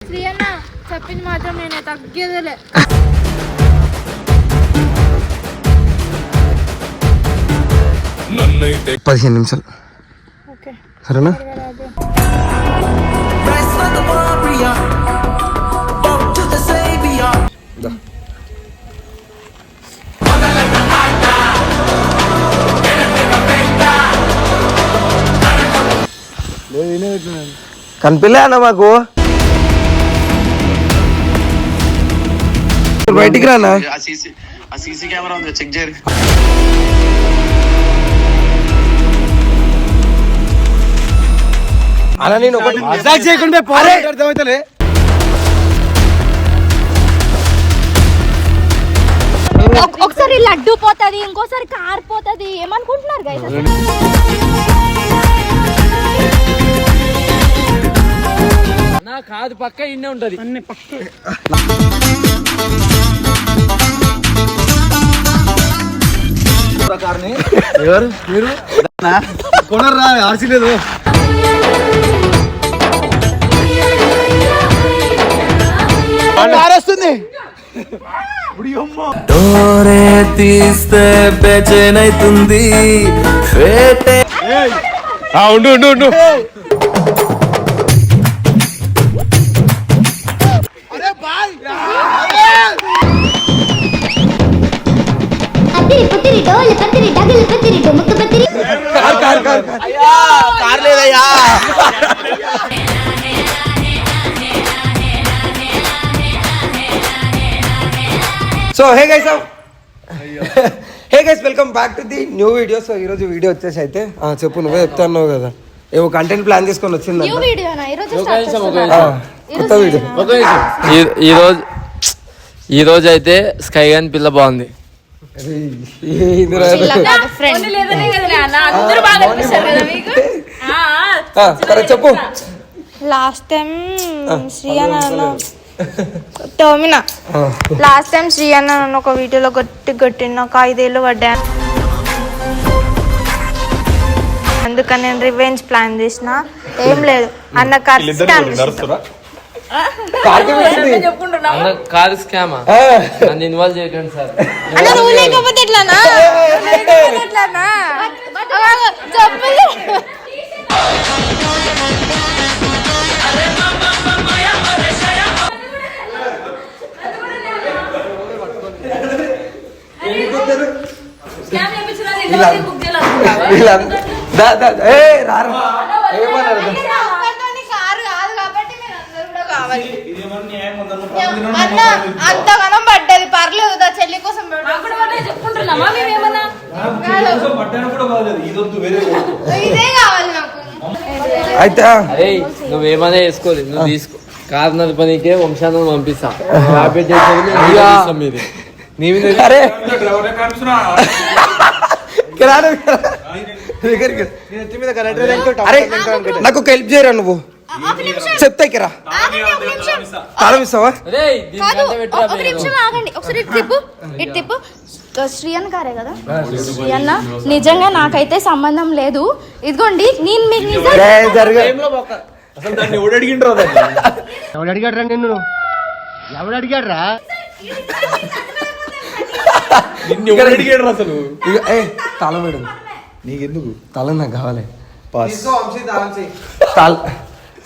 శ్రీ అన్న చెప్పింది మాత్రం నేను తగ్గేదేలే. 15 నిమిషాలు సరేనా? కనిపిలే అన్న మాకు, బయటికి రానా? సీసీ కెమెరా ఉంది, చెక్ చేయాలి. అలా నేను ఒకసారి లడ్డు పోతుంది, ఇంకోసారి కార్ పోతుంది, ఏమనుకుంటున్నారు గైస్? నా కాదు పక్క ఇన్నే ఉంటది. ఎవరు మీరు? కొనరా ఆర్సీ లేదు. ఆరేస్తుంది డోరే తీస్తే బెచనైతుంది. ఉండు ఉండు ఉండు. కార్ లేదయ్యా. So hey guys welcome back to the new video. So ఈరోజు వీడియో వచ్చేసి అయితే చెప్పు, నువ్వే చెప్తాన్నావు కదా, ఏమో కంటెంట్ ప్లాన్ చేసుకొని వచ్చింది కొత్త వీడియో. ఈ రోజు అయితే స్కై గాని పిల్ల బాగుంది. చెప్పు. లాస్ట్ టైం శ్రీ అన్న లాస్ట్ టైం శ్రీ అన్న నన్ను ఒక వీడియోలో కొట్టిన నాకు 5 ఏళ్ళు పడ్డా. అందుకని నేను రివెంజ్ ప్లాన్ చేసిన. ఏం లేదు అన్న కాదు స్కామా, నన్ను ఇన్వాల్వ్ చేయకండి సార్. నువ్వు లేకపోతే ఎట్లానా చెప్పలే. అంతగానం పడ్డది, పర్లేదు చెల్లి కోసం ఇదే కావాలి నాకు. అయితే నువ్వేమన్నా వేసుకోలేదు, నువ్వు తీసుకో. కారు నడపనికే వంశాలను పంపిస్తా. నాకు ఒక హెల్ప్ చేయరా, నువ్వు చెప్తా కిరా తాళం ఇస్తావా? ఒకసారి ఇటు తిప్పు. శ్రీ అన్న కారే కదా శ్రీ అన్న, నిజంగా నాకైతే సంబంధం లేదు. ఇదిగోండి నేను మీకు ఎవడు అడిగాడ్రా నిన్ను? ఎవడు అడిగాడ్రా? అసలు తాళం వేడు నీకెందుకు? తాళం నాకు కావాలి.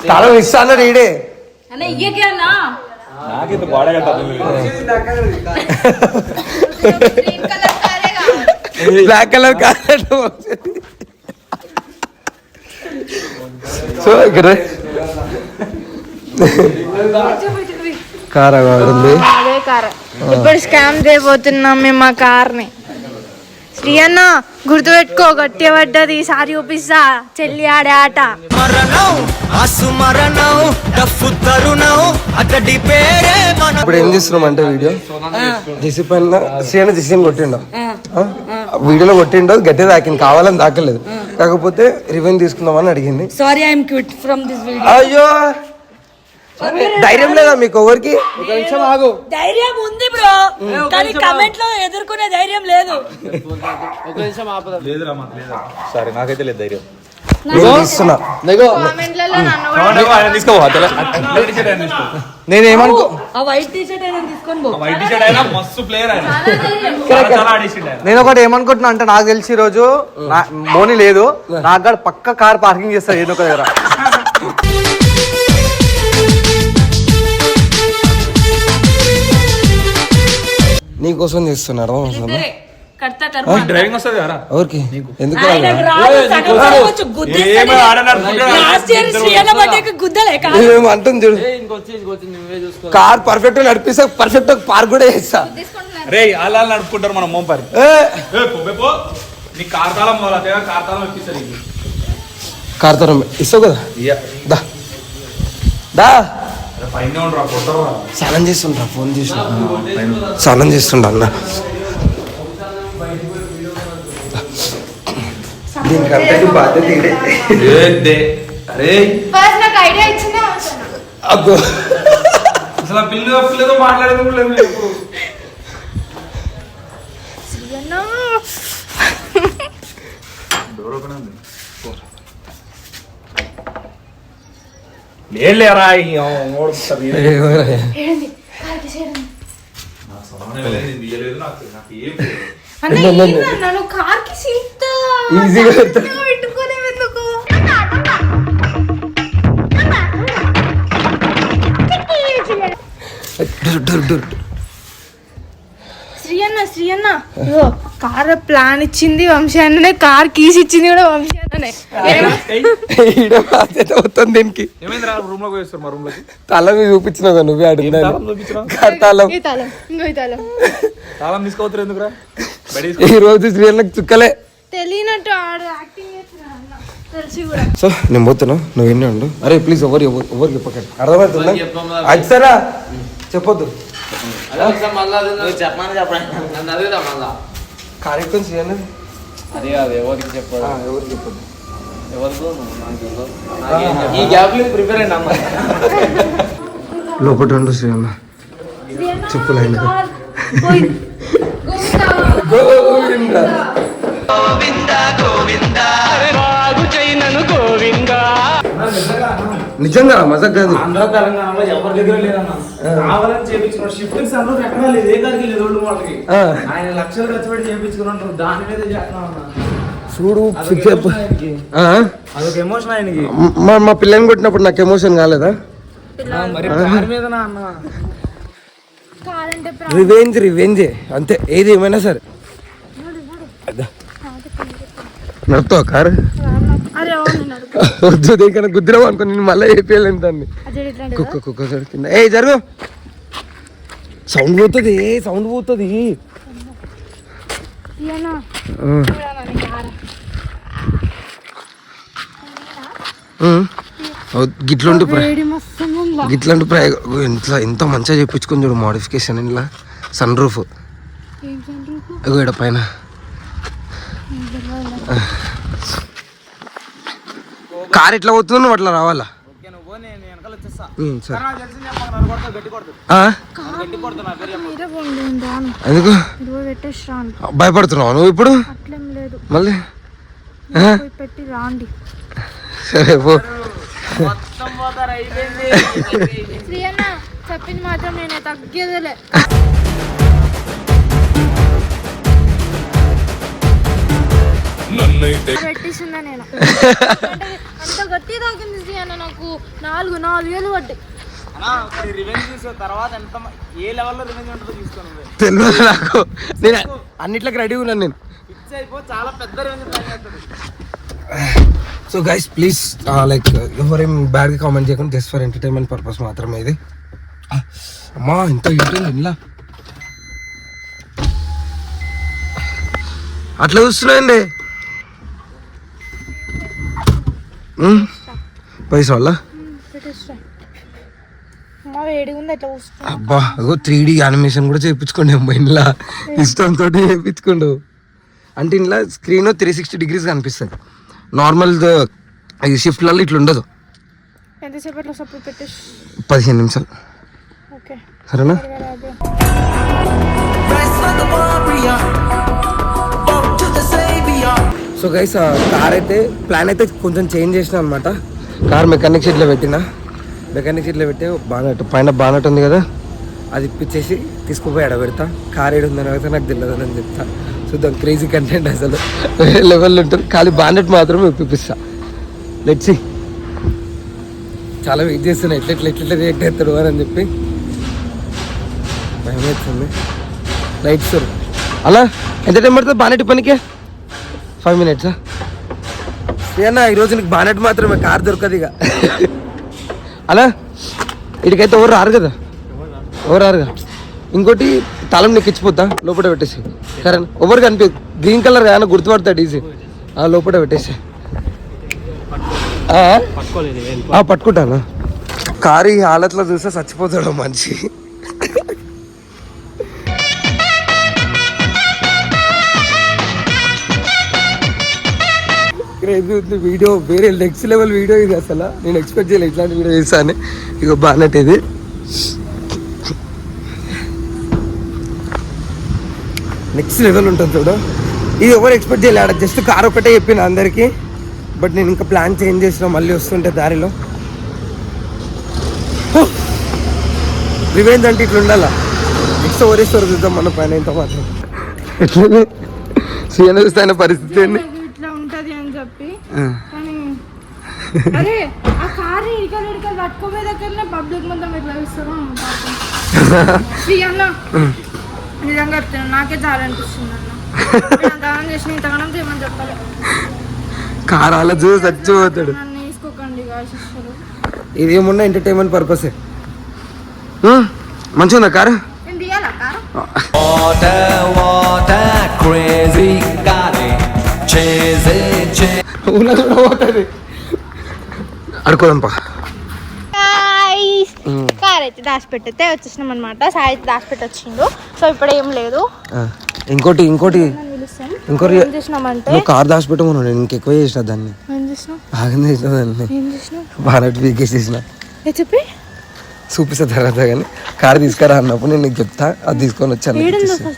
తాళం ఇస్తా అన్నాడు ఈడే. Black colour car. సో ఇక్కడ కార్ అదే కార్. ఇప్పుడు స్కామ్ చేయబోతున్నాం మేము మా కార్ని. శ్రీ అన్న గుర్తుపెట్టుకో, గట్టి పడ్డది, ఈసారి చూపిస్తా చెల్లి ఆడే ఆట. ఇప్పుడు ఏం చేస్తున్నాం అంటే వీడియో డిసిప్లిన్ శ్రీ అన్న డిసిప్లిన్ కొట్టిండు, వీడియోలో కొట్టిండో గట్టి తాకింది, కావాలని తాకలేదు. కాకపోతే రివెంజ్ తీసుకుందామని అడిగింది. Sorry I'm quit from this video. అయ్యో ధైర్యం లేదా మీకు ఎవరికి? ధైర్యం ఉంది బ్రో, కానీ కమెంట్ లో ఎదుర్కొనే ధైర్యం లేదు. ఒక నిమిషం ఆపదా. సరే నాకైతే లేదు ధైర్యం. నేను తీస్తున్నా. కామెంట్లలో నన్ను కూడా నేను ఏమనుకో ఆ వైట్ టీ షర్ట్ అయినా తీసుకొని పో. నేను ఒకటి ఏమనుకుంటున్నా అంటే నాకు తెలిసి ఈ రోజు మోని లేదు, నాకు కూడా పక్క కార్ పార్కింగ్ చేస్తారు ఏదో ఒక దగ్గర. నీకోసం చేస్తున్నారు అసలు కర్తా కర్మ. డ్రైవింగ్ వస్తుంది కదా ఎవరికి ఎందుకు ఆయనకు రాదు, సగం రావచ్చు, గుద్దేస్తాడు. Last year శ్రీయన్న birthday కి గుద్దలే కాదు. ఏమో అంటుంది చూడు. ఇంకొచ్చి నువ్వే చూసుకో. కార్ పర్ఫెక్ట్ నడిపిస్తా, పర్ఫెక్ట్ పార్క్ కూడా చేస్తా. రే అలా నడుపుకుంటారు మనం మోంపరి నీ కార్ తాళం పోలా కార్ తాళం ఎక్కిస్తారు కార్ తరం ఇస్తావు కదా. దా దా పైన ఉండరా కొట్టరా స్నానం చేస్తుండ్రా, ఫోన్ చేసిన స్నానం చేస్తుండ అన్న. దీనికంటే బాధ్యత అరే ఫస్ట్ నాకు ఐడియా ఇచ్చిందే అబ్బో అసలు ఆ పిల్లతో మాట్లాడేది కూడా లేదు ఇప్పుడు. లేరా నన్ను కార్ కి సీట్ ఈజీగా పెట్టుకోలేము ఎందుకు? శ్రీయన్న కార్ ప్లాన్ ఇచ్చింది వంశీ అన్ననే, కార్ కీస్ ఇచ్చింది కూడా వంశీ అన్ననే. బాధ్యత అవుతుంది దీనికి. ఏమైందిరా రూమ్ లోకి వేస్తారు మా రూమ్ లోకి తాళం చూపించినావు కదా నువ్వే అడిగినా. తాళం ఈ తాళం ఇంకో ఈ తాళం తాళం తీసుకోవద్దు ఎందుకురా ఈ రోజు శ్రీలకు చుక్కలే తెలియనట్టు ఆడు యాక్టింగ్ చేస్తున్నాడు అన్న, తెలిసి కూడా. సో నేను పోతున్నా, నువ్వు ఎన్ని ఉండు. అరే ప్లీజ్ ఎవరు చెప్పకండి, అర్థమవుతుందా? అది సరా చెప్పొద్దు. అదే ఒకసారి మళ్ళా నువ్వు చెప్పమని చెప్పండి, నన్ను అడుగుదా మళ్ళా. కార్యక్రమం చేయండి. అదే కాదు ఎవరికి చెప్పదు, ఎవరు చెప్పొద్దు. ఎవరికో నాకు తెలియదు. ఈ గ్యాప్ లో ప్రిపేర్ అయినా అమ్మ. లోపల ఉండు శ్రీ అన్న, చెప్పులు ఆయన నిజంగా మజాక్ కాదు. ఆంధ్ర తెలంగాణలో ఎవరి దగ్గర లేదన్నా, కావాలని చేయించుకున్నాడు. షిఫ్ట్ సంబంధం ఎక్కడా లేదు, ఏ గారికి లేదు ఓల్డ్ మోడల్కి. ఆయన లక్షలు ఖర్చు పెట్టి చేయించుకున్నాడు, దాని మీద చేస్తున్నాం చూడు అదొక ఎమోషన్ ఆయనకి. మా పిల్లని కొట్టినప్పుడు నాకు ఎమోషన్ కాలేదా? మరి కారు మీద అన్న రివెంజే అంతే, ఏది ఏమైనా సరే. నడుపుతావు కారు? వద్దు దేనికన్నా గుద్దిరావు అనుకో, నేను మళ్ళీ ఏపీఎల్ దాన్ని. కుక్క కింద ఏ జరుగు, సౌండ్ పోతుంది, సౌండ్ పోతుంది. గిట్లాంటి ఇంట్లో ఎంత మంచిగా చెప్పించుకొని చూడు మోడిఫికేషన్. ఇలా సన్ రూఫ్ ఇక్కడ పైన కార్ ఎట్లా పోతుందో నువ్వు అట్లా రావాలా. సరే ఎందుకు భయపడుతున్నావు నువ్వు ఇప్పుడు మళ్ళీ? సరే పో. చెప్పింది మాత్రం నేను తగ్గేదిలే. పెట్టిస్తుందా నేను అంత గట్టి తాకింది శ్రీ అన్న, నాకు 4 ఏళ్ళు పడ్డాయి. తెలియదు నాకు, నేను అన్నిట్లకి రెడీ ఉన్నాను నేను. సో గైస్ ప్లీజ్ లైక్ ఎవరేం బ్యాడ్గా కామెంట్ చేయకుండా, జస్ట్ ఫర్ ఎంటర్టైన్మెంట్ పర్పస్ మాత్రమే ఇది. అమ్మా ఇంత ఉంటుంది ఇలా అట్లా చూస్తున్నాయండి పైసా వల్ల. అబ్బా అగో 3D యానిమేషన్ కూడా చేయించుకోండి అమ్మా, ఇంట్లో ఇష్టంతో చేయించుకోండు. అంటే ఇంట్లో స్క్రీన్ 360 degrees కనిపిస్తుంది. నార్మల్ షిఫ్ట్లలో ఇట్లా ఉండదు. 15 నిమిషాలు సరేనా? సో గైస్ కార్ అయితే ప్లాన్ అయితే కొంచెం చేంజ్ చేసిన అనమాట. కార్ మెకానిక్ షీట్లో పెట్టిన, మెకానిక్ షీట్లో పెట్టి బానట్ పైన బానట్ ఉంది కదా, అది ఇప్పించేసి తీసుకుపోయి పెడతా. కార్ ఏడు ఉందని అయితే నాకు తెలియదు అని చెప్తా. చూద్దాం, క్రేజీ కంటెంట్ అసలు వేరే లెవెల్లో ఉంటుంది. ఖాళీ బానట్ మాత్రమే ఇప్పిస్తా. Let's see. చాలా వెయిట్ చేస్తున్నా ఎట్లా రియాక్ట్ అవుతాడు అని చెప్పి. భయం అవుతుంది. లైట్స్ అలా ఎంత టైం పడుతుంది బానెట్ పనికి? 5 minutes. ఏనా ఈరోజు నీకు బానెట్ మాత్రమే, కార్ దొరకదు ఇక. అలా ఇటుకైతే ఎవరు రారు కదా, ఎవరు రారుగా. ఇంకోటి తాళం నీకు ఇచ్చిపోతా, లోపల పెట్టేసి. సరే ఎవరు కనిపి గ్రీన్ కలర్ కానీ గుర్తుపడతాడు ఈజీ. లోపల పెట్టేసి పట్టుకుంటాను. కారు ఈ హాలత్లో చూస్తే చచ్చిపోతాడు మనిషి. వీడియో వేరే నెక్స్ట్ లెవెల్ వీడియో ఇది. అసలు నేను ఎక్స్పెక్ట్ చేయలేదు ఇట్లాంటి వీడియో చేస్తాను. ఇక బానట్ ఇది. నెక్స్ట్ లెవెల్ ఉంటుంది చూడు. ఇది ఎవరు ఎక్స్పెక్ట్ చేయలేడు. జస్ట్ కార్ ఒకటే చెప్పిన అందరికీ. బట్ నేను ఇంకా ప్లాన్ చేంజ్ చేసిన, మళ్ళీ వస్తుంటే దారిలో. రివెంజ్ అంటే ఇట్లా ఉండాలా. నెక్స్ట్ ఓరేస్తారు చూద్దాం మన పైన ఇంత మాత్రం. ఎట్లా సీఎం చూస్తే ఆయన పరిస్థితి ఏంటి? ఇట్లా ఉంటది అని చెప్పి కానీ అరే ఆ కార్ ఇడికలు పట్టుకోపోయే దగ్గరనే పబ్లిక్ మొత్తం ఎట్లా ఇస్తారో అన్న. నిజంగా చెప్తాను, నాకే చాలా అనిపిస్తుంది అన్న. దానం చేసిన ఇంతగానం చేయమని చెప్పాలి. కార్ అలా చూసి చచ్చిపోతాడు. నన్ను వేసుకోకండి ఆశిస్తారు. ఇదేమున్నా ఎంటర్టైన్మెంట్ పర్పసే. మంచిగా ఉందా కారు? నేను దిగాలా కారు? అడుకోదంపా. కార్ అయితే దాచిపెట్టితే వచ్చేసినాం అనమాట. సాయి అయితే దాచిపెట్టి వచ్చిండు. సో ఇప్పుడు ఏం లేదు. ఇంకోటి ఏం చేసినామంటే నువ్వు కార్ దాచిపెట్టమను, నేను ఇంకెక్కువ చేసిన దాన్ని. ఏం చేసినావు? బాగా చేసిన దాన్ని. ఏం చేసినావు? బానట్ వీకేసేసిన. చెప్పి చూపిస్తా తర్వాత. కానీ కార్ తీసుకురా అన్నప్పుడు నేను నీకు చెప్తా, అది తీసుకొని వచ్చాను.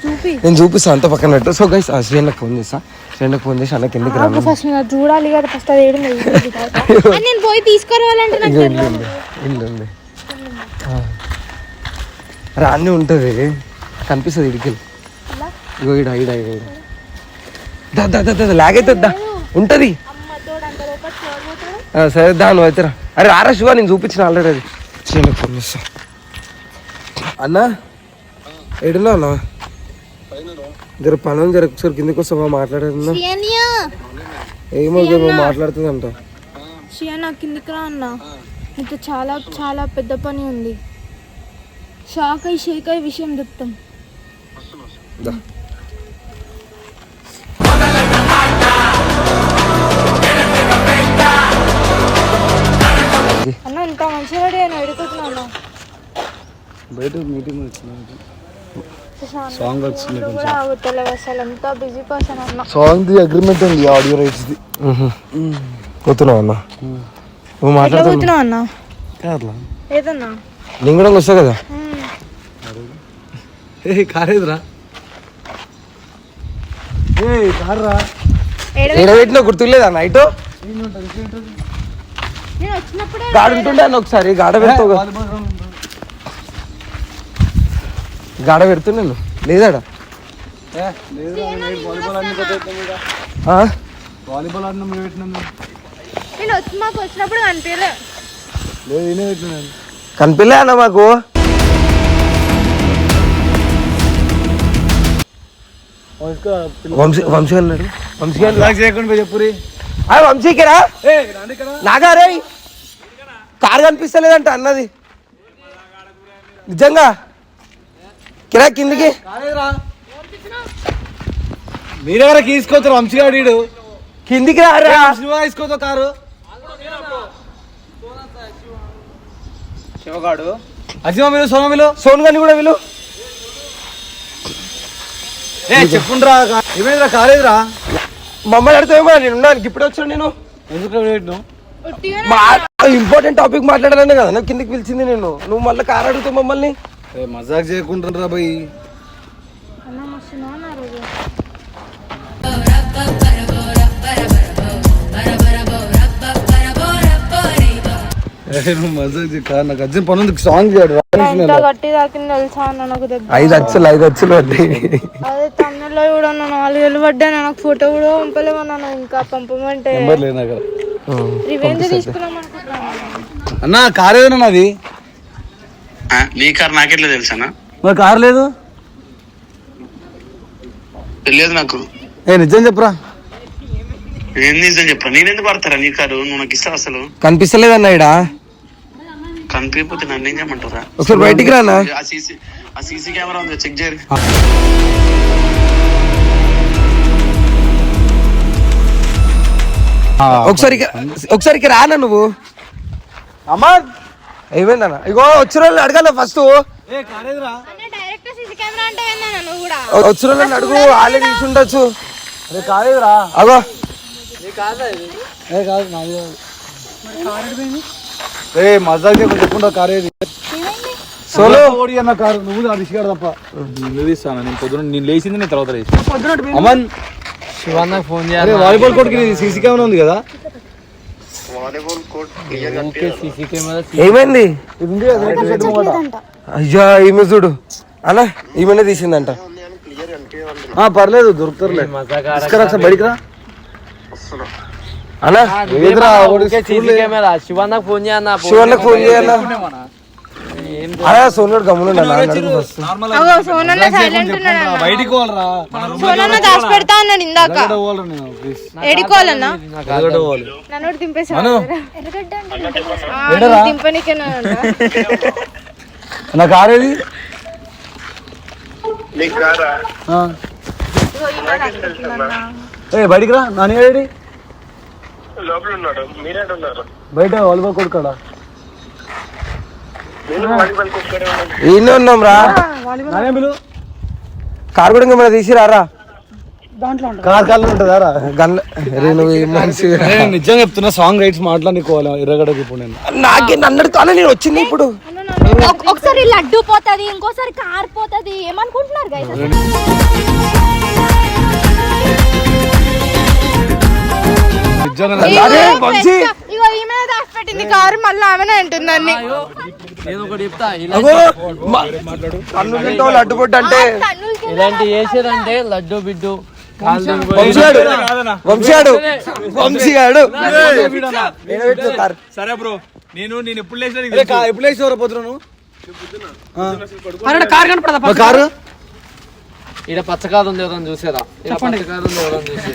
చూపి నేను చూపిస్తాను అంత పక్కన పెట్టు. సో గైస్ శ్రేణకు ఫోన్ చేస్తా. శ్రేణకు ఫోన్ చేసి అన్న కిందకి రా. ఫస్ట్ చూడాలి కదా ఫస్ట్. అది ఏడు నేను పోయి తీసుకురావాలంటే ఇల్లు రాన్ని ఉంటుంది, కనిపిస్తుంది ఇడికెళ్ళి. ఇగో ఇడ లాగ్ అవుతుందా ఉంటుంది. సరే దాని అవుతారా. అరే ఆరా శివ, నేను చూపించిన ఆల్రెడీ. అది శ్రేణకు ఫోన్ చేస్తా. అన్నా ఎడున్నా అన్నా? జర పనులు జర ఒకసారి కిందకి వస్తావా? మాట్లాడేది ఏమో మాట్లాడుతుందంట. షియానా కిందికి రా అన్న, నీకు చాలా చాలా పెద్ద పని ఉంది. షేక్ అయి విషయం చెప్తాం. అన్న ఇంత మంచిగా రెడీ అయినా ఎడుకుంటున్నా. బయట మీటింగ్ వచ్చింది, అసలు ఎంత బిజీ పర్సన్ అన్న. సాంగ్ ది అగ్రిమెంట్ ఉంది, ఆడియో రైట్స్ ది. పోతున్నావు అన్న? నువ్వు మాట్లాడుతున్నావు అన్న? ఏదన్నా నేను కూడా వస్తా కదా. కారేదిరా ఎడబెట్టినా గుర్తులేదా? నైట్ నేను వచ్చినప్పుడే గాడ ఉంటుండే అన్న. ఒకసారి గాడ పెడతావు కదా. గాడ పెడుతున్నాను లేదాడా? వాలీబాల్ ఆడినా నేను మాకు వచ్చినప్పుడు కనిపించలే. కనిపించలే అన్న మాకు. వంశీ అన్నాడు. చెప్పురి. వంశీకిరా నాగా రే కారు కనిపిస్తలేదంట అన్నది. నిజంగా కిరా కిందికి మీరెవరా తీసుకోతారు? వంశీగాడు కిందికి రారా. తీసుకోతావు కారు. శివగాడు అసిమా సోమమిలో సోను గాని కూడా వీళ్ళు చెప్పుండ్రా. ఏమైందిరా? కాలేదురా. మమ్మల్ని అడితే నేను ఉన్నాను. ఇప్పుడే వచ్చాను నేను. ఎందుకు ఇంపార్టెంట్ టాపిక్ మాట్లాడాలనే కదా నాకు కిందికి పిలిచింది. నేను నువ్వు మళ్ళీ కారు అడుగుతావు మమ్మల్ని. మజాక్ చేయకుండా బై. నాకు అర్జున్ పని సాంగ్ ఎంత గట్టి తాకింది తెలుసా అన్న నాకు దెబ్బ. 5 అచ్చులు పడ్డాయి. అదే తమిళలో కూడా అన్న 4,000 పడ్డాయి. నాకు ఫోటో కూడా పంపలేమన్నా, ఇంకా పంపమంటే రివెంజ్ తీసుకున్నాం అనుకుంటున్నాను. అన్న కార్ ఏదన్నా అది నీ కారు నాకెట్లా తెలుసానా? మరి కార్ లేదు. తెలియదు నాకు. నిజం చెప్పరా. ఏం నిజం చెప్పరా? నేనెందుకు పడతారా నీ కారు? నువ్వు నాకు ఇస్తావు అసలు? కనిపిస్తలేదన్నా ఇడా. కనిపించకపోతే నన్ను ఏం చేయమంటారా? ఒకసారి బయటికి రానా. ఆ సీసీ కెమెరా ఉంది, చెక్ చేయరు. ఒకసారికి రానా నువ్వు. అమ్మా ఏమైందన్నా? ఇగో వచ్చిన వాళ్ళు అడగాల ఫస్ట్. డైరెక్ట్ సీసీ కెమెరా అంటే ఏందన్నా నువ్వు కూడా? వచ్చిన వాళ్ళని అడుగు, వాళ్ళే తీసుండొచ్చు. కాలేదురా. అగో మజాక్ చెప్పకుండా కార్ ఏది సోలో ఓడి అన్న కారు. నువ్వు అడిగాడు తప్ప నిలదీస్తాను. నేను పొద్దున నేను లేచింది, నేను తర్వాత లేచి అమన్ శివన్న ఫోన్ అరే వాలీబాల్ కోర్టుకి సీసీ కెమెరా ఉంది కదా. సీసీ కెమెరా ఏమైంది? అయ్యా ఈమె చూడు అలా, ఈమెనే తీసిందంట. పర్లేదు దొరుకుతారులే. బయటికి రా అలా. సీసీ కెమెరా శివన్నకు ఫోన్ చేయన్నా. శివన్నకు ఫోన్ చేయాలా? అలా సోనుడు గమ్మున సోనన్న సైలెంట్ ఉన్నాడు. బయటికి పోవాలరా. సోనన్న దాచి పెడతా అన్నాడు ఇందాక. ఎడుకోవాలన్నా నన్ను దింపేసాను. దింపనికేనా నా కార్ ఏది? బయటికి రా. నాని ఏడి? బయట వాలీబాల్ కోర్టు కాడ ఈయన ఉన్నాం రా. కారు కూడా ఇంకా తీసిరారా. కార్ కాళ్ళు ఉంటుందా రా? మనిషి నిజంగా చెప్తున్నా. సాంగ్ రైట్స్ మాట్లాడుకోవాలి ఎర్రగడకి. ఇప్పుడు నేను నాకే నన్నడుతో నేను వచ్చింది ఇప్పుడు. ఒకసారి లడ్డు పోతుంది, ఇంకోసారి కార్ పోతుంది. ఏమనుకుంటున్నారు గైస్? ఇగో ఈమె దాచి పెట్టింది కారు, మళ్ళీ ఆమెనే అంటుందని. నేను ఒకటి చెప్తా, లడ్డు పొట్టు అంటే ఇలాంటి చేసేదంటే లడ్డు బిడ్డు సరే బ్రో. నేను ఎప్పుడు ఎప్పుడు లేచి పోతున్నాను. కారు ఇక్కడ పచ్చకారు ఉంది ఎవరైనా చూసారా? పచ్చకారు ఉంది ఎవరైనా చూసారా?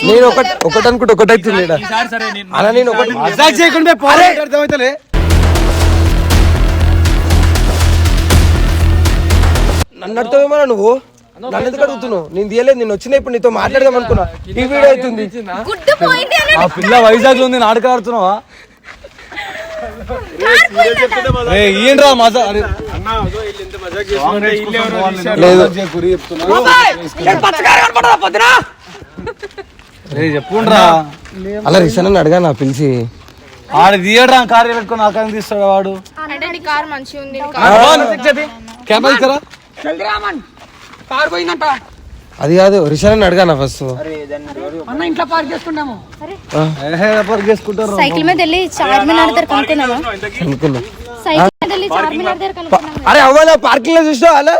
నేను ఒకటి అనుకుంటే ఒకటి అవుతుంది అలా. నేను ఒకటి నన్ను అడుగుతావేమో నువ్వు. నన్ను ఎందుకు అడుగుతున్నావు? నేను తీయలేదు, నేను వచ్చిన ఇప్పుడు నీతో మాట్లాడదాం అనుకున్నా. ఈ వీడియో అవుతుంది. ఆ పిల్ల వైజాగ్ లో ఉంది, నాటక ఆడుతున్నావా? ఏంట్రా మజా చెప్పుండ్రా. అలా రిషన్ అడగా నా పిలిచి. ఆడ తీయడ్రా కార్ పెట్టుకుని ఆ కారు తీస్తాడు వాడు. అది కాదు, రిషన్ అడగానా ఫస్ట్. ఇంట్లో పార్క్ చేసుకుంటాము. సైకిల్ మీద వెళ్ళి చార్మినార్ దగ్గర కనుక్కున్నావా? సైకిల్ మీద వెళ్ళి చార్మినార్ దగ్గర కనుక్కున్నావా? అరే అవ్వాలి పార్కింగ్ లో చూసినావు అలా.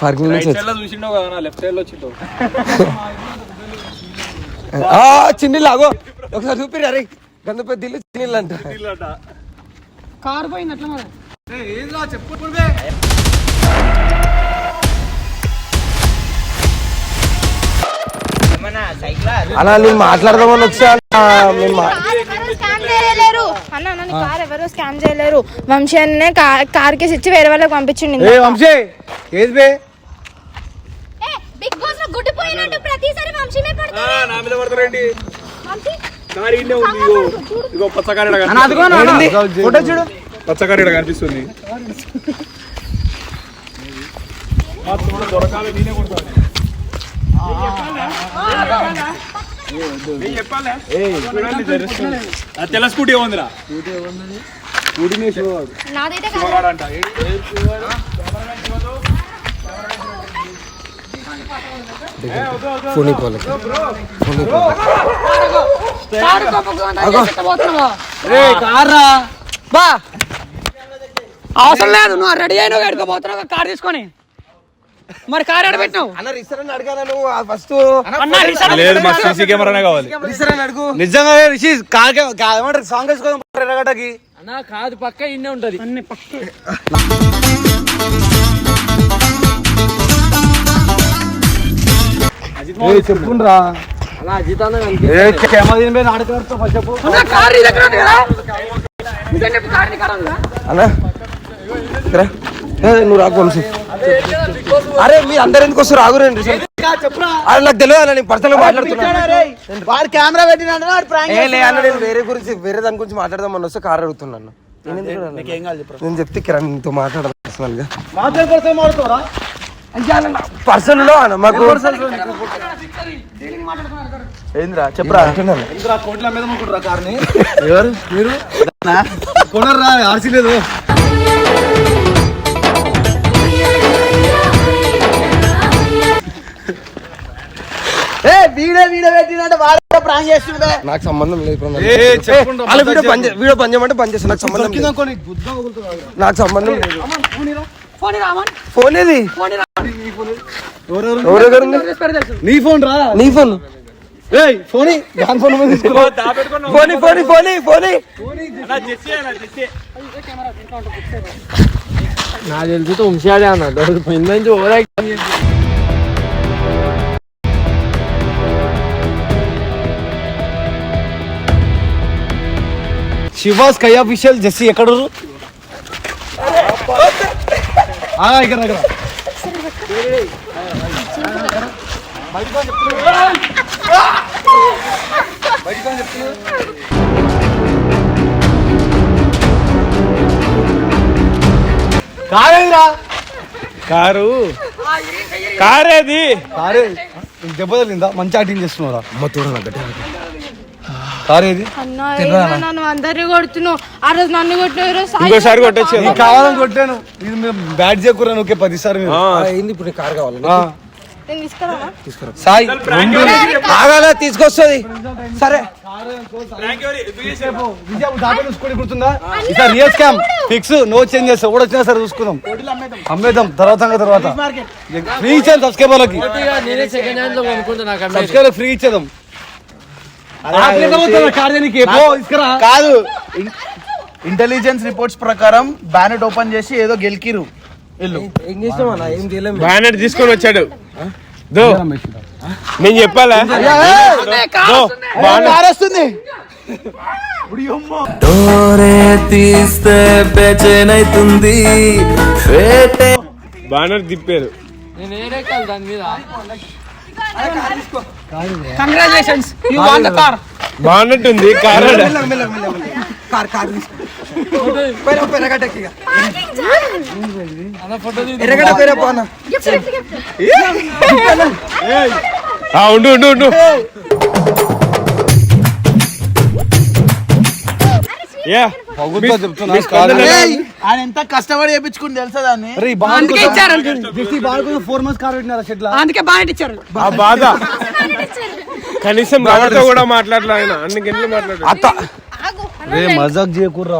పార్కింగ్ లో చిన్నీళ్ళు ఆగో ఒకసారి చూపిరు. అరే గంద పెద్ద ఇల్లు చిన్నీళ్ళు అంట. కారు పోయింది అట్లా మరి. అలా నేను మాట్లాడదామని వచ్చా. కార్ ఎవరు స్కామ్ చేయలేరు. వంశీ అన్నే కార్ కేసు ఇచ్చి వేరే వాళ్ళకి పంపించండి. బిగ్ బాస్ లో గుడ్డు పోయినట్టు ప్రతిసారి వంశీనే పడతాడు. నా మీద పడతారండి. పచ్చకారి ఫోటో చూడు. పచ్చకారి కనిపిస్తుంది. దొరకాలి నేనే కొడతాను. తెల్ల స్కూటీ ఉందిరా. ఫోన్ పోలకి బా అవసరం లేదు, నువ్వు రెడీ అయినా ఎడుకోబోతున్నావు కార్ తీసుకొని. మరి కార్ ఎక్కడ పెట్టినావు అన్న రిసరన్ అడగాల నువ్వు ఫస్ట్ లేదు మా సీసీ కెమెరానే కావాలి. రిసరన్ అడుగు నిజంగా రిషి కార్ ఏమంటారు సాంగ్ వేసుకోదాం ఎర్రగడ్డకి. అన్న కాదు పక్క ఇన్నే ఉంటది. అన్ని పక్క చెప్పుండ్రా అలా అజిత్ అన్న కార్ నీ దగ్గర ఉంది కదా, నిజం చెప్పు, కార్ నీ కాడ ఉందా? అన్న ఇక్కడ నువ్వు రాకు వంశీ. అరే మీ అందరు ఎందుకు వస్తారు రాగురండి అది నాకు తెలియదు అన్న, నేను పర్సనల్ మాట్లాడుతున్నాను. వాడు కెమెరా పెట్టినాడు అన్న నేను వేరే గురించి వేరే దాని గురించి మాట్లాడదామని వస్తే కార్ అడుగుతున్నాను. నేను చెప్తే కిరణ్ నీతో మాట్లాడదాం పర్సనల్ గా. పర్సనల్ లో అన్న మాకు ఏంద్రా చెప్పరా కోట్ల మీద ముగ్గురు కార్ని ఎవరు మీరు కొనరా ఆర్సీ లేదు. వీడియో పెట్టినట్టు వాడు ప్రాంక్ చేస్తుండే నాకు సంబంధం లేదు. అలా వీడియో పని చేయమంటే పని చేస్తాను. నాకు సంబంధం లేదు. నాకు సంబంధం లేదు. ఫోన్ ఏది ఎవరెవరు నీ ఫోన్ రా నీ ఫోన్ ఫోన్ దాని phone phone phone phone phone నాకు తెలిసి వంశాడే అన్న పోయిందని ఓవర్ శివాస్ కై అఫీషియల్ జెస్సీ ఎక్కడ ఇక్కడ ఇక్కడ కారేదిరా కారు కారేది కారే దెబ్బ తగిలిందా మంచి యాక్టింగ్ చేస్తున్నారా అమ్మ తోడ కారేది నన్ను అందరినీ కొడుతున్నావు. ఆ రోజు నన్ను కొట్టిన ఇంకోసారి కొట్టచ్చు. నీకు కావాలని కొట్టాను ఇది బ్యాట్ చేయకూర నువ్వు 10 సార్లు ఏంది ఇప్పుడు కార్ కావాలి నేను తీసుకురా. సాయి ఆగాల తీసుకొస్తుంది. సరే గుర్తుందా ఈసారి real scam fix no change చేస్తా కూడా వచ్చినా సరే చూసుకుందాం అమ్మేద్దాం తర్వాత ఫ్రీ ఇచ్చాను సబ్స్క్రైబర్లకి నేనే సెకండ్ హ్యాండ్ లో కొనుక్కుంటా. నాకు సబ్స్క్రైబర్ ఫ్రీ ఇచ్చేద్దాం కాదు ఇంటెలిజెన్స్ రిపోర్ట్స్ ప్రకారం బ్యానెట్ ఓపెన్ చేసి ఏదో గెలికిరు ఇల్లు ఏం చేసినాం అన్న ఏం చేయలేము. బ్యానెట్ తీసుకొని వచ్చాడు. నేను చెప్పాలా మారేస్తుంది డోరే తీస్తే బెచనైతుంది బ్యానర్ తిప్పారు. నేను ఏడెక్కాలి దాని మీద. Congratulations you won the car. బాగున్నట్టుంది కార్. కార్ కార్ ఎరగడ్డకి ఎరగడ్డ పేరే పోనా ఉండు ఉండు ఉండు. ఆయన ఎంత కష్టపడి చేయించుకుని తెలుసా దాన్ని. అందుకే ఇచ్చారు, 4 months కార్ పెట్టినారా షెడ్లా అందుకే బాగా ఇచ్చారు. ఆ బాధ కనీసం బాధతో కూడా మాట్లాడలే ఆయన. అన్ని గంటలు మాట్లాడారు. అత్త మజాక్ చేయకూడరా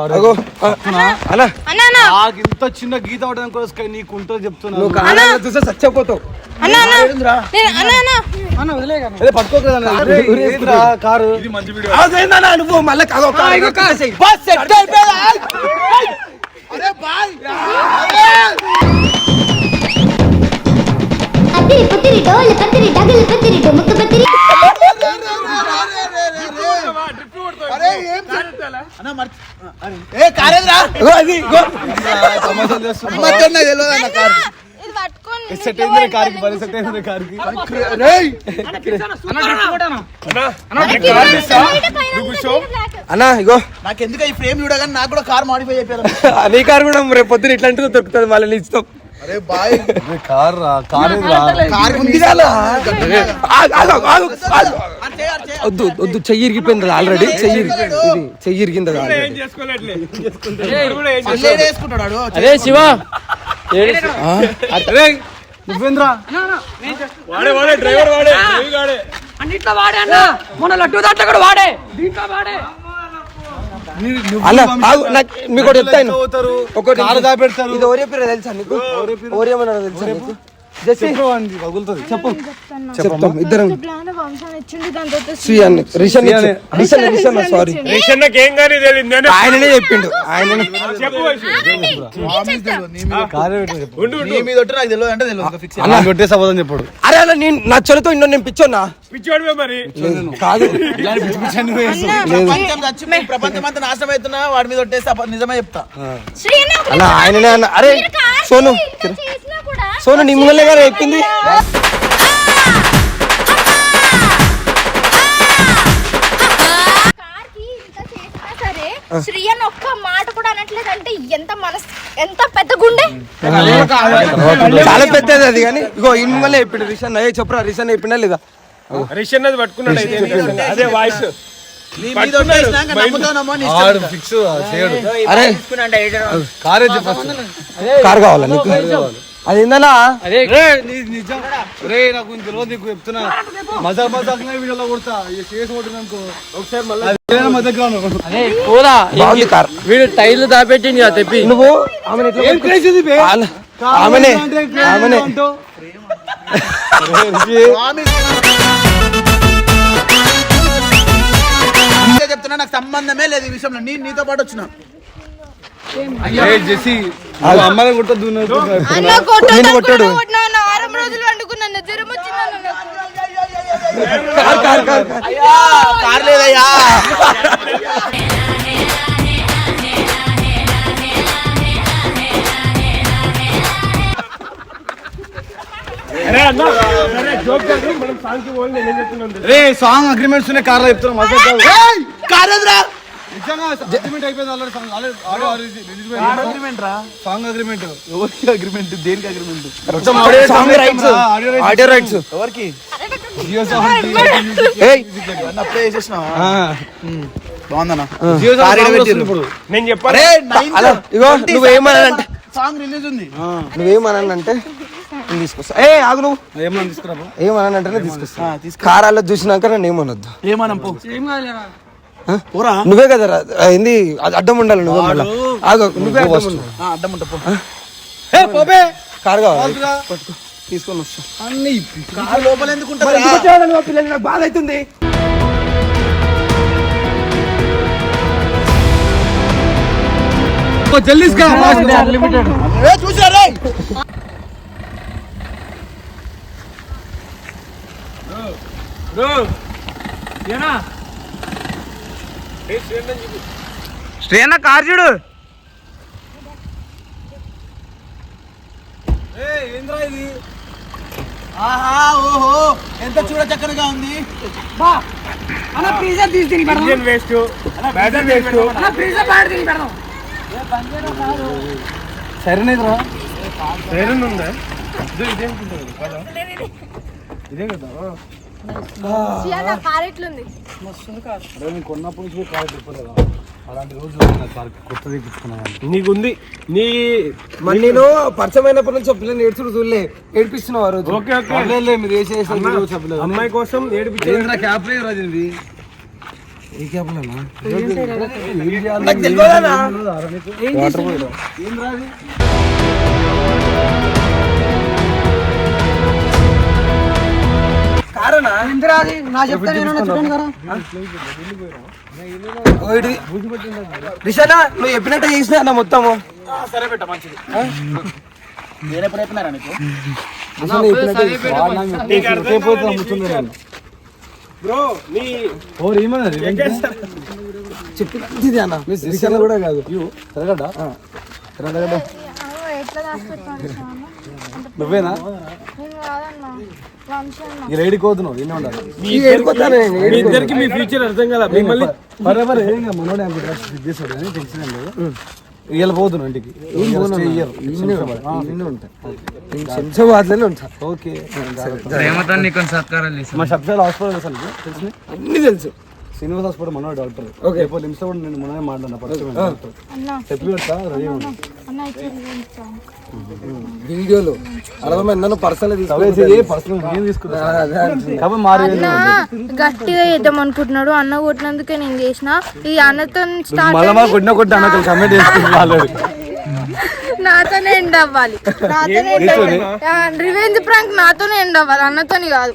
నాకు ఇంత చిన్న గీత అవడానికి కూడా నీకు ఉంటుంది చెప్తున్నా. నువ్వు కార్ చూస్తే చచ్చిపోతావు. పట్టుకోకరా కారు నువ్వు మళ్ళీ పత్తిరి డోల్ పత్తిరి డగల్ పత్తిరి డొముక్ పత్తిరి అన్నా ఇగో నాకెందుకు ఈ ఫ్రేమ్ చూడగానే నాకు కూడా కార్ మాడిఫై అయిపోయారు. నీ కారు కూడా రేపు పొద్దున ఇట్లాంటిది దొరుకుతుంది మళ్ళీ ఇస్తాం. అరే బాయ్ కార్ వద్దు వద్దు చెయ్యి ఇరిగిపోయింది ఆల్రెడీ. చెయ్యి ఇరిగింది అదే శివ నువ్వేంద్రా అన్నిట్లో వాడే అన్న మొన్న లడ్డు దాంట్లో కూడా వాడే దీంట్లో వాడే అన్న మీకు ఒకటి చెప్తాను ఒకటి కారు దాపెడతారు. ఇది ఓరియో పేరు తెలుసా నీకు ఓరియమన్నాడు తెలుసా నీకు చెప్పు చెప్తాం ఇద్దరం వంశాన్ని ఇచ్చిండు దాని తర్వాత శ్రీయాన్ని రిషన్ సారీ ఆయననే చెప్పిండు ఆయననే నీ మీద ఒట్టు నాకు తెలియదు అంటే తెలియదు ఫిక్స్ అన్న కొట్టేసి అవ్వదని చెప్పాడు. అరే అలా నేను నా చొరతో ఇండో నేను పిచ్చోన్నా కాదు ప్రపంచం అంతా నాశనం అవుతున్నా వాడి మీద ఒట్టేసి నిజమే చెప్తా అలా ఆయననే అన్న అరే సోను సోను నీ ముంగలే గారు చెప్పింది శ్రీయన్ ఒక్క మాట కూడా అనట్లేదు అంటే ఎంత పెద్ద గుండె. చాలా పెద్దది అది కానీ ఇగో ఈ ముంగలే చెప్పిండు రిషన్ చెప్పరా రిషన్ చెప్పిండా లేదా నీ మీద ఒట్టేసినాక నమ్ముతానమ్మా నీ ఇష్టం. ఆడు ఫిక్స్ చేయడు. అరే కారే చెప్పచ్చు. కారు కావాలా నీకు అది ఏందన్నా నిజం రే నాకు తెలియదు నీకు చెప్తున్నా మజాక్ వీడియోలో కొడతా చేసి కొట్టిననుకో ఒకసారి మధ్యలో బాగుంది కార్ వీడు టైర్లు దాపెట్టింది కదా తెప్పి. నువ్వు ఆమెను ఎట్లా ఏం ప్రైస్ ఇది బే? ఆమెనే ఆమెనే అంతే చెప్తున్నా నాకు సంబంధమే లేదు ఈ విషయంలో నేను నీతో పాటు వచ్చిన జెసి అమ్మాయి కొట్టద్దు అన్న కొట్టాడు 6 రోజులు వండుకున్నాను జ్వరం వచ్చింది కార్ లేదయ్యా రే సాంగ్ అగ్రిమెంట్స్ ఉన్నాయి కార్లో చెప్తున్నా మజాక్ కాదు. కార్ ఎదురా నిజంగా అగ్రిమెంట్ అయిపోయింది అగ్రిమెంట్ రా సాంగ్ అగ్రిమెంట్ ఎవరికి అగ్రిమెంట్ దేనికి అగ్రిమెంట్ ఆడియో రైట్స్ ఎవరికి జియో సాంగ్ అప్లై చేసేసినావా బాగుందన్నా నేను అరే ఇగో నువ్వేమనంటే సాంగ్ రిలీజ్ ఉంది నువ్వేమనంటే నేను తీసుకొస్తా ఆగు నువ్వు ఏమన్నా తీసుకురా ఏమనంటేనే తీసుకొస్తా కారాల్లో చూసినాక నన్ను ఏమనొద్దు ఏమనం పో నువ్వే కదా ఏంది అడ్డం ఉండాలి నువ్వే మళ్ళా ఆగు నువ్వే అడ్డం ఉండు. అడ్డం ఉంటా పో కారు కావాలి పట్టుకో తీసుకొని వస్తా అన్ని కార్ లోపల ఎందుకు ఉంటుంది పిల్లలు నాకు బాధ అవుతుంది జల్దీ చూసారా శ్రేయన్న కార్ చూడు ఏంద్రా ఇది ఆహా ఓహో ఎంత చూడ చక్కనగా ఉంది అన్న ఫ్రీజర్ తీసి తిని పెడదాం అన్న ఫ్రీజర్ బాగా తిని పెడదాం సరేనేదిరా కార్ ఎట్లుంది కొన్నప్పటి నుంచి కార్ చెప్పలేదా అలాంటి రోజు కొత్తది తెప్పించుకున్నాను నీకుంది నీ మరి నేను పరిచయమైనప్పటి నుంచి పిల్లలు ఏడ్చుడు చూడలే ఏడిపిస్తున్నావు ఆ రోజు మీరు చెప్పలేదు అమ్మాయి కోసం ఏడిపించే క్యాప్ రాదు ఇది ఏ క్యాప్ నాకు తెలియదా ఏం రాదు కారణా ఇంద్రాది నా చెప్తాను చూడండి కదా రిషానా నువ్వు చెప్పినట్టు చేసినా అన్న మొత్తము సరే పెట్ట మంచిది నేనెప్పుడు చెప్పినారా నీకు బ్రో నీ ఓర్ ఏమన్నారు చెప్పినది అన్న రిషానా కూడా కాదు సరేగడ్డ ఎట్లా దాచిపెట్టాను నువ్వేనా ఈ రైడ్కి పోతున్నావు ఎన్ని ఉండాలి మీ ఇద్దరికి మీ ఫ్యూచర్ అర్థం కదా మిమ్మల్ని బరాబర్ మనోడే అనుకుంటా చేస్తాడు అని టెన్షన్ ఏం లేదు ఇలా పోతున్నావు ఇంటికి శంషాబాద్లోనే ఉంటా ఓకే సత్కారాలు మా శబ్దాలు హాస్పిటల్ అసలు తెలుసు అన్ని తెలుసు శ్రీనివాస్ హాస్పిటల్ మనోడు డాక్టర్ రేపు నిమిషం కూడా నేను మనమే మాట్లాడినా పరిచయం డాక్టర్ చెప్పి పెడతా రెడీ వీడియోలో అర్థమైందన్న పర్సనల్ అన్న గట్టిగా చేద్దాం అనుకుంటున్నాడు. అన్న కొట్టినందుకే నేను చేసిన. ఈ అన్నతో నాతోనే ఎండ్ అవ్వాలి. రివెంజ్ ప్రాంక్ నాతోనే ఎండ్ అవ్వాలి, అన్నతోని కాదు.